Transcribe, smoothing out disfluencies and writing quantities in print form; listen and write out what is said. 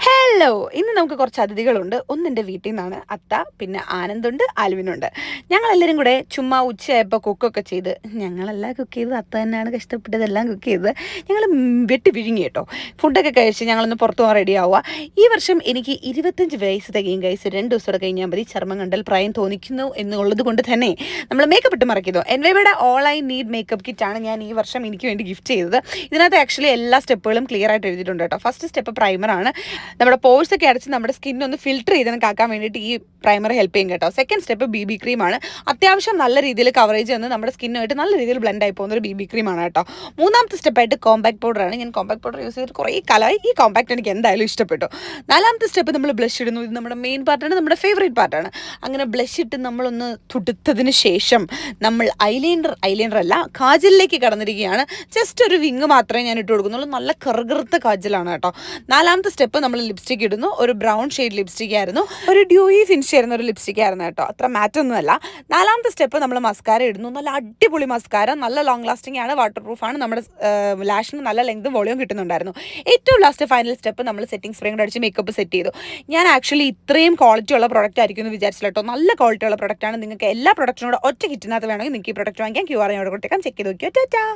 Hello! ഇന്ന് നമുക്ക് കുറച്ച് അതിഥികളുണ്ട്. ഒന്ന് എൻ്റെ വീട്ടിൽ നിന്നാണ്. അത്ത, പിന്നെ ആനന്ദുണ്ട്, ആൽവിനുണ്ട്. ഞങ്ങളെല്ലാവരും കൂടെ ചുമ്മാ ഉച്ചയായപ്പോൾ കുക്കൊക്കെ ചെയ്ത് ഞങ്ങളെല്ലാം കുക്ക് ചെയ്തത് അത്ത തന്നെയാണ് കഷ്ടപ്പെട്ടതെല്ലാം കുക്ക് ചെയ്തത്. ഞങ്ങൾ വെട്ടി വിഴുങ്ങി കേട്ടോ. ഫുഡൊക്കെ കഴിച്ച് ഞങ്ങളൊന്ന് പുറത്ത് പോകാൻ റെഡി ആവുക. ഈ വർഷം എനിക്ക് 25 വയസ്സ് തികയും ഗൈസ്. 2 ദിവസം കൂടെ കഴിഞ്ഞാൽ മതി. ചർമ്മം കണ്ടാൽ പ്രായം തോന്നിക്കുന്നു എന്നുള്ളത് കൊണ്ട് തന്നെ നമ്മൾ മേക്കപ്പ് ഇട്ട് മറക്കുന്നു. എൻവൈയുടെ ഓൾ ഐ നീഡ് മേക്കപ്പ് കിറ്റാണ് ഞാൻ ഈ വർഷം എനിക്ക് വേണ്ടി ഗിഫ്റ്റ് ചെയ്തത്. ഇതിനകത്ത് ആക്ച്വലി എല്ലാ സ്റ്റെപ്പുകളും ക്ലിയർ ആയിട്ട് എഴുതിയിട്ടുണ്ട് കേട്ടോ. ഫസ്റ്റ് സ്റ്റെപ്പ് പ്രൈമറാണ്. നമ്മുടെ പോഴ്സ് ഒക്കെ അടച്ച് നമ്മുടെ സ്കിന്നൊന്ന് ഫിൽറ്റർ ചെയ്ത് കാക്കാൻ വേണ്ടിയിട്ട് ഈ പ്രൈമർ ഹെൽപ്പ് ചെയ്യും കേട്ടോ. സെക്കൻഡ് സ്റ്റെപ്പ് BB ക്രീമാണ്. അത്യാവശ്യം നല്ല രീതിയിൽ കവറേജ് വന്ന് നമ്മുടെ സ്കിന്നുമായിട്ട് നല്ല രീതിയിൽ ബ്ലെൻഡ് ആയി പോകുന്ന ഒരു BB ക്രീമാണ് കേട്ടോ. മൂന്നാമത്തെ സ്റ്റെപ്പായിട്ട് കോമ്പാക്ട് പൗഡറാണ്. ഞാൻ കോമ്പാക്ട് പൗഡർ യൂസ് ചെയ്തിട്ട് കുറേ കാലമായി. ഈ കോമ്പാക്ട് എനിക്ക് എന്തായാലും ഇഷ്ടപ്പെട്ടു. നാലാമത്തെ സ്റ്റെപ്പ് നമ്മൾ ബ്ലഷ് ഇടുന്നു. ഇത് നമ്മുടെ മെയിൻ പാർട്ടാണ്, നമ്മുടെ ഫേവറേറ്റ് പാർട്ടാണ്. അങ്ങനെ ബ്ലഷ് ഇട്ട് നമ്മളൊന്ന് തുടുത്തതിന് ശേഷം നമ്മൾ ഐലൈനർ അല്ല കാജലിലേക്ക് കടന്നിരിക്കുകയാണ്. ജസ്റ്റ് ഒരു വിങ് മാത്രമേ ഞാൻ ഇട്ട് കൊടുക്കുന്നുള്ളൂ. നല്ല കറുകറുത്ത കാജലാണ് കേട്ടോ. നാലാമത്തെ സ്റ്റെപ്പ് നമ്മൾ ലിപ്സ്റ്റിക് ഇടുന്നു. ഒരു ബ്രൗൺ ഷെയ്ഡ് ലിപ്സ്റ്റിക് ആയിരുന്നു, ഒരു ഡ്യൂയി ഫിനിഷ് ചെയ്യുന്ന ഒരു ലിപ്സ്റ്റിക് ആയിരുന്നു കേട്ടോ. അത്ര മാറ്റൊന്നുമല്ല. നാലാമത്തെ സ്റ്റെപ്പ് നമ്മൾ മസ്കാര ഇടുന്നു. നല്ല അടിപൊളി മസ്കാര, നല്ല ലോങ് ലാസ്റ്റിംഗ് ആണ്, വാട്ടർ പ്രൂഫാണ്. നമ്മുടെ ലാഷിന് നല്ല ലെങ്തും വോളിയം കിട്ടുന്നുണ്ടായിരുന്നു. ഏറ്റവും ലാസ്റ്റ് ഫൈനൽ സ്റ്റെപ്പ് നമ്മൾ സെറ്റിംഗ് സ്പ്രേ കൂടെ അടിച്ച് മേക്കപ്പ് സെറ്റ് ചെയ്തു. ഞാൻ ആക്ച്വലി ഇത്രയും ക്വാളിറ്റി ഉള്ള പ്രൊഡക്റ്റ് ആയിരിക്കും എന്ന് വിചാരിച്ചില്ല കേട്ടോ. നല്ല ക്വാളിറ്റി ഉള്ള പ്രൊഡക്റ്റാണ്. നിങ്ങൾക്ക് എല്ലാ പ്രൊഡക്റ്റിനോട് ഒറ്റ കിറ്റിനകത്ത് വേണമെങ്കിൽ നിങ്ങൾക്ക് ഈ പ്രൊഡക്റ്റ് വാങ്ങിക്കാൻ QR കൊടുത്തേക്കാം. ചെക്ക് ചെയ്ത് നോക്കിയോ. ടാറ്റാ.